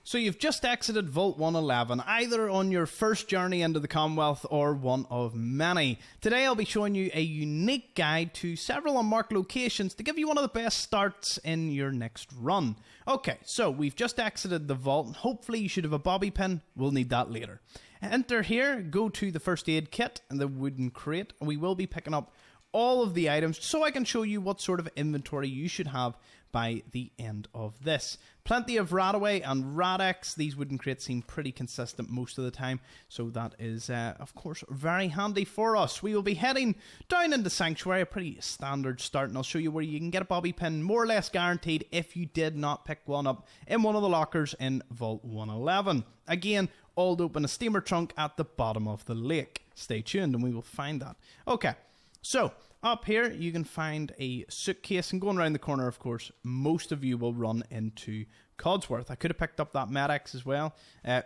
So you've just exited Vault 111, either on your first journey into the Commonwealth or one of many. Today I'll be showing you a unique guide to several unmarked locations to give you one of the best starts in your next run. Okay, so we've just exited the vault, and hopefully you should have a bobby pin. We'll need that later. Enter here, go to the first aid kit and the wooden crate, and we will be picking up all of the items so I can show you what sort of inventory you should have by the end of this. Plenty of Radaway and Radex. These wooden crates seem pretty consistent most of the time, so that is of course very handy for us. We will be heading down into Sanctuary, a pretty standard start, and I'll show you where you can get a bobby pin more or less guaranteed if you did not pick one up in one of the lockers in Vault 111. Again, all open a steamer trunk at the bottom of the lake. Stay tuned and we will find that. Okay. So, up here you can find a suitcase, and going around the corner, of course, most of you will run into Codsworth. I could have picked up that Med-X as well.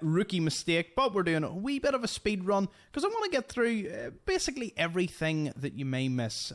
Rookie mistake, but we're doing a wee bit of a speed run because I want to get through basically everything that you may miss.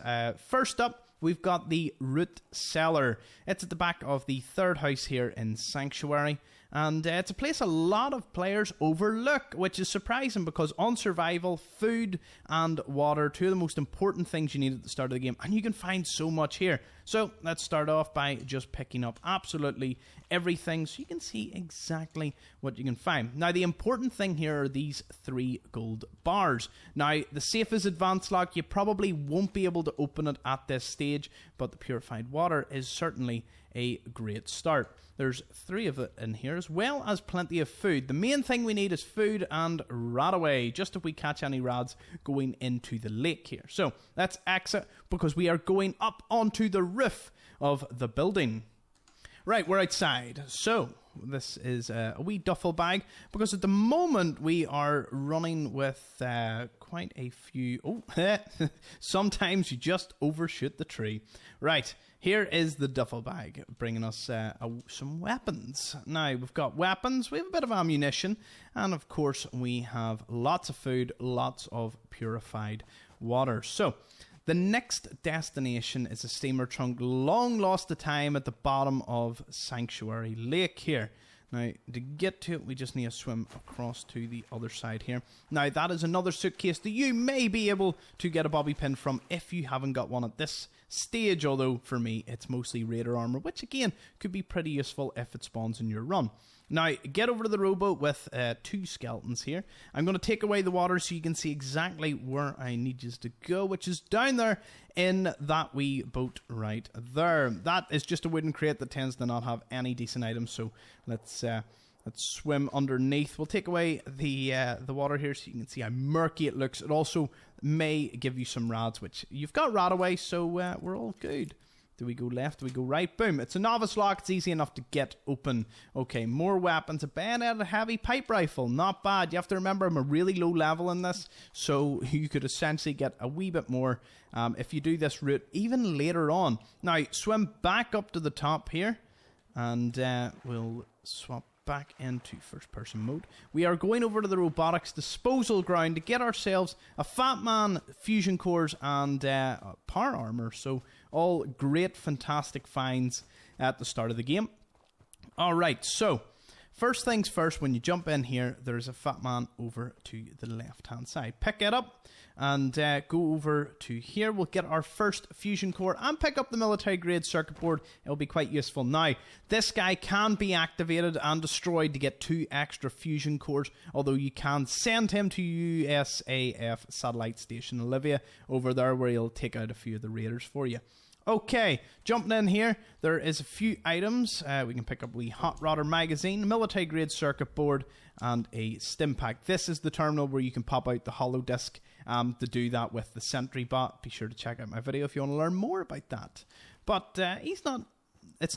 First up, we've got the Root Cellar. It's at the back of the third house here in Sanctuary. And it's a place a lot of players overlook, which is surprising because on survival, food and water, two of the most important things you need at the start of the game, and you can find so much here. So let's start off by just picking up absolutely everything so you can see exactly what you can find. Now, the important thing here are these 3 gold bars. Now, the safe is advanced lock. You probably won't be able to open it at this stage, but the purified water is certainly a great start. There's 3 of it in here, as well as plenty of food. The main thing we need is food and Radaway, just if we catch any rads going into the lake here. So let's exit because we are going up onto the roof of the building. Right, we're outside. So this is a wee duffel bag because at the moment we are running with quite a few... Oh, sometimes you just overshoot the tree. Right, here is the duffel bag, bringing us some weapons. Now, we've got weapons, we have a bit of ammunition, and of course we have lots of food, lots of purified water. So, the next destination is a steamer trunk long lost to time at the bottom of Sanctuary Lake here. Now, to get to it, we just need to swim across to the other side here. Now, that is another suitcase that you may be able to get a bobby pin from if you haven't got one at this stage, although for me, it's mostly Raider armor, which again, could be pretty useful if it spawns in your run. Now, get over to the rowboat with 2 skeletons here. I'm going to take away the water so you can see exactly where I need you to go, which is down there in that wee boat right there. That is just a wooden crate that tends to not have any decent items, so let's swim underneath. We'll take away the water here so you can see how murky it looks. It also may give you some rads, which you've got Radaway, so we're all good. Do we go left? Do we go right? Boom. It's a novice lock. It's easy enough to get open. Okay, more weapons. A bayonet, a heavy pipe rifle. Not bad. You have to remember I'm a really low level in this, so you could essentially get a wee bit more if you do this route even later on. Now, swim back up to the top here, and we'll swap back into first person mode. We are going over to the Robotics disposal ground to get ourselves a Fatman, fusion cores, and power armor. So all great, fantastic finds at the start of the game. Alright, so first things first, when you jump in here, there's a Fatman over to the left hand side. Pick it up and go over to here. We'll get our first fusion core and pick up the military grade circuit board. It'll be quite useful. Now, this guy can be activated and destroyed to get 2 extra fusion cores, although you can send him to USAF Satellite Station Olivia over there where he'll take out a few of the raiders for you. Okay, jumping in here, there is a few items. We can pick up a wee hot rodder magazine, military grade circuit board, and a stim pack. This is the terminal where you can pop out the hollow disk to do that with the sentry bot. Be sure to check out my video if you want to learn more about that. But it's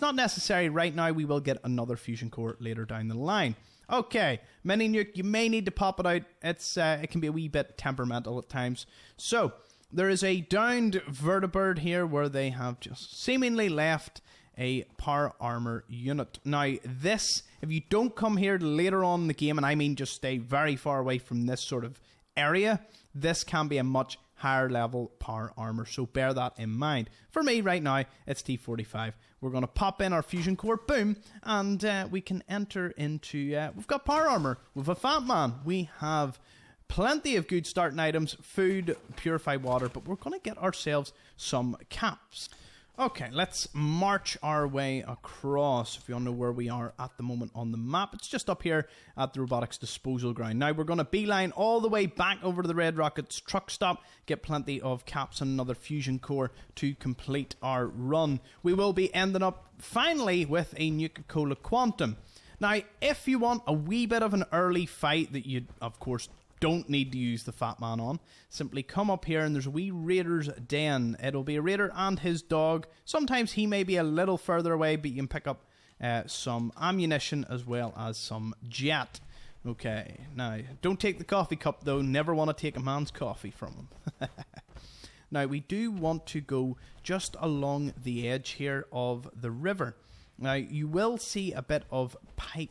not necessary right now. We will get another fusion core later down the line. Okay, mini nuke, you may need to pop it out. It can be a wee bit temperamental at times. So, there is a downed vertibird here where they have just seemingly left a power armor unit. Now, this, if you don't come here later on in the game, and I mean just stay very far away from this sort of area, this can be a much higher level power armor, so bear that in mind. For me right now, it's T45, We're going to pop in our fusion core, boom, and we can enter into... we've got power armor, we've a fatman, we have plenty of good starting items, food, purified water, but we're going to get ourselves some caps. Okay, let's march our way across. If you want to know where we are at the moment on the map, it's just up here at the Robotics disposal ground. Now, we're going to beeline all the way back over to the Red Rockets truck stop, get plenty of caps and another fusion core to complete our run. We will be ending up, finally, with a Nuke-Cola Quantum. Now, if you want a wee bit of an early fight that you, of course, don't need to use the Fatman on, simply come up here and there's a wee raider's den. It'll be a raider and his dog. Sometimes he may be a little further away, but you can pick up some ammunition as well as some jet. Okay, now don't take the coffee cup though. Never want to take a man's coffee from him. Now we do want to go just along the edge here of the river. Now you will see a bit of pipe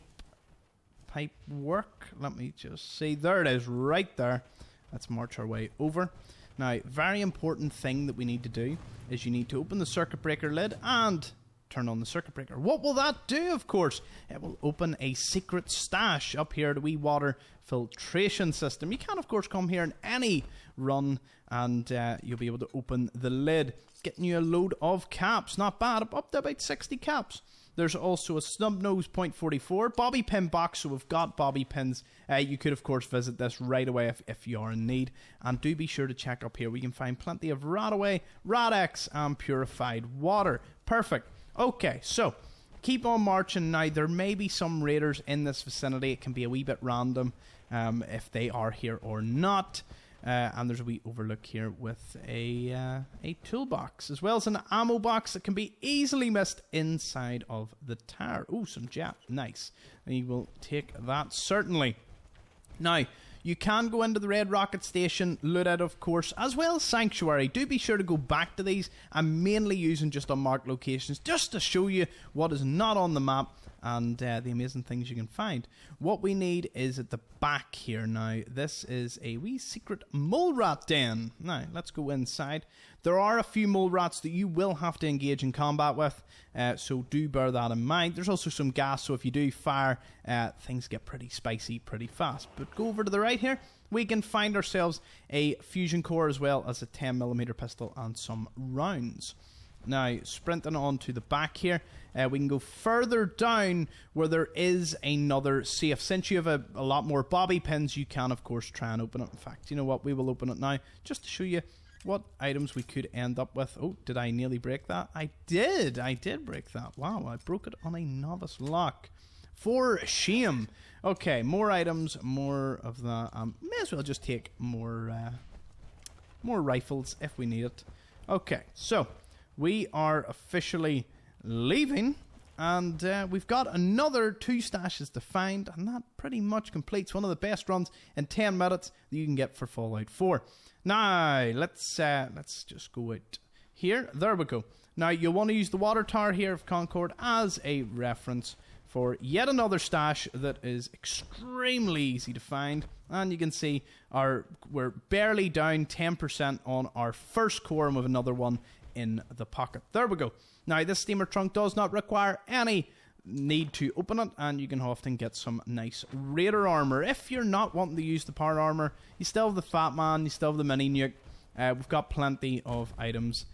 work. Let me just see. There it is, right there. Let's march our way over. Now, very important thing that we need to do is you need to open the circuit breaker lid and turn on the circuit breaker. What will that do? Of course, it will open a secret stash up here, the wee water filtration system. You can, of course, come here in any run and you'll be able to open the lid. It's getting you a load of caps. Not bad. Up to about 60 caps. There's also a snub nose .44 bobby pin box, so we've got bobby pins. You could, of course, visit this right away if you are in need. And do be sure to check up here. We can find plenty of Radaway, Radex, and purified water. Perfect. Okay, so keep on marching now. There may be some raiders in this vicinity. It can be a wee bit random if they are here or not. And there's a wee overlook here with a toolbox, as well as an ammo box that can be easily missed inside of the tower. Oh, some jet. Nice. We will take that, certainly. Now, you can go into the Red Rocket Station, loot it, of course, as well as Sanctuary. Do be sure to go back to these. I'm mainly using just unmarked locations, just to show you what is not on the map and the amazing things you can find. What we need is at the back here now. This is a wee secret mole rat den. Now, let's go inside. There are a few mole rats that you will have to engage in combat with, so do bear that in mind. There's also some gas, so if you do fire, things get pretty spicy pretty fast. But go over to the right here. We can find ourselves a fusion core as well as a 10mm pistol and some rounds. Now, sprinting on to the back here, we can go further down where there is another safe. Since you have a lot more bobby pins, you can, of course, try and open it. In fact, you know what? We will open it now just to show you what items we could end up with. Oh, did I nearly break that? I did. I did break that. Wow, I broke it on a novice lock. For shame. Okay, more items, more of that. May as well just take more rifles if we need it. Okay, so we are officially leaving, and we've got another 2 stashes to find, and that pretty much completes one of the best runs in 10 minutes that you can get for Fallout 4. Now, let's just go out here. There we go. Now, you'll want to use the water tower here of Concord as a reference for yet another stash that is extremely easy to find. And you can see we're barely down 10% on our first core, and we have another one in the pocket. There we go. Now, this steamer trunk does not require any need to open it, and you can often get some nice raider armor. If you're not wanting to use the power armor, you still have the Fatman, you still have the mini nuke. We've got plenty of items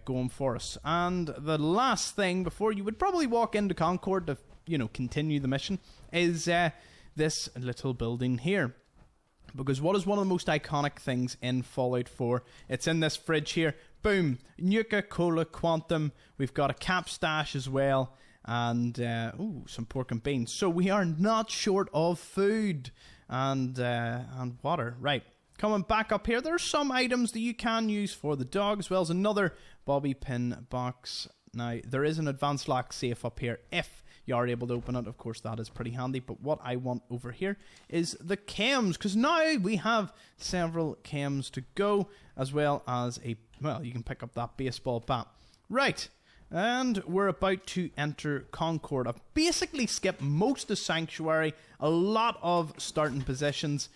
going for us. And the last thing before you would probably walk into Concord to, continue the mission is this little building here. Because what is one of the most iconic things in Fallout 4? It's in this fridge here. Boom. Nuke-Cola Quantum. We've got a cap stash as well. And, some pork and beans. So we are not short of food and water. Right. Coming back up here, there are some items that you can use for the dog, as well as another bobby pin box. Now, there is an advanced lock safe up here if you are able to open it. Of course, that is pretty handy. But what I want over here is the chems, because now we have several chems to go, as well as you can pick up that baseball bat. Right. And we're about to enter Concord. I've basically skipped most of Sanctuary, a lot of starting positions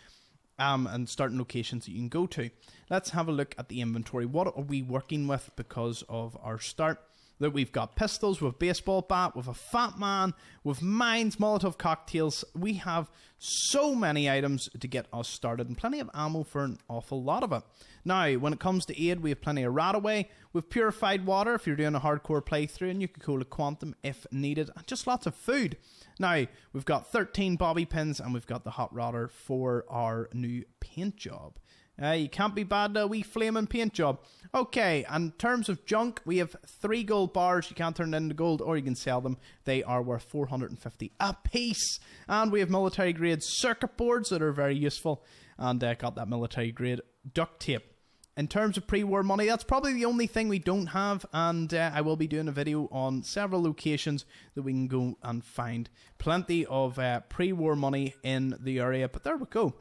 and starting locations that you can go to. Let's have a look at the inventory. What are we working with because of our start? that we've got pistols, with baseball bat, with a fatman, with mines, Molotov cocktails. We have so many items to get us started and plenty of ammo for an awful lot of it. Now, when it comes to aid, we have plenty of Radaway, with purified water if you're doing a hardcore playthrough, and Nuke-Cola Quantum if needed, and just lots of food. Now, we've got 13 bobby pins, and we've got the hot rodder for our new paint job. You can't be bad at a wee flaming paint job. Okay, in terms of junk, we have 3 gold bars. You can't turn them into gold, or you can sell them. They are worth 450 a piece. And we have military grade circuit boards that are very useful. And got that military grade duct tape. In terms of pre-war money, that's probably the only thing we don't have, and I will be doing a video on several locations that we can go and find plenty of pre-war money in the area. But there we go.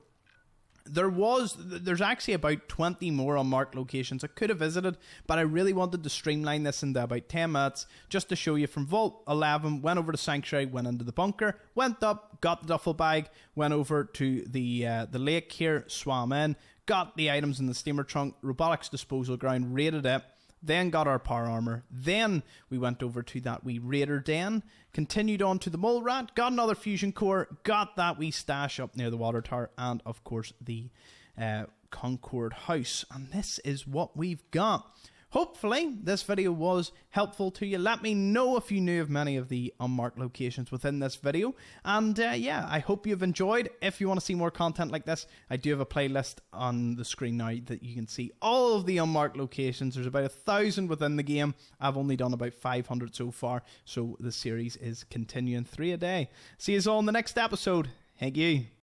There's actually about 20 more unmarked locations I could have visited, but I really wanted to streamline this into about 10 minutes just to show you from Vault 11, went over to Sanctuary, went into the bunker, went up, got the duffel bag, went over to the lake here, swam in, got the items in the steamer trunk, Robotics disposal ground, raided it, then got our power armor, then we went over to that wee raider den, continued on to the mole rat, got another fusion core, got that wee stash up near the water tower, and of course the Concord house. And this is what we've got. Hopefully this video was helpful to you. Let me know if you knew of many of the unmarked locations within this video. And yeah, I hope you've enjoyed. If you want to see more content like this, I do have a playlist on the screen now that you can see all of the unmarked locations. There's about 1,000 within the game. I've only done about 500 so far, so the series is continuing 3 a day. See you all in the next episode. Thank you.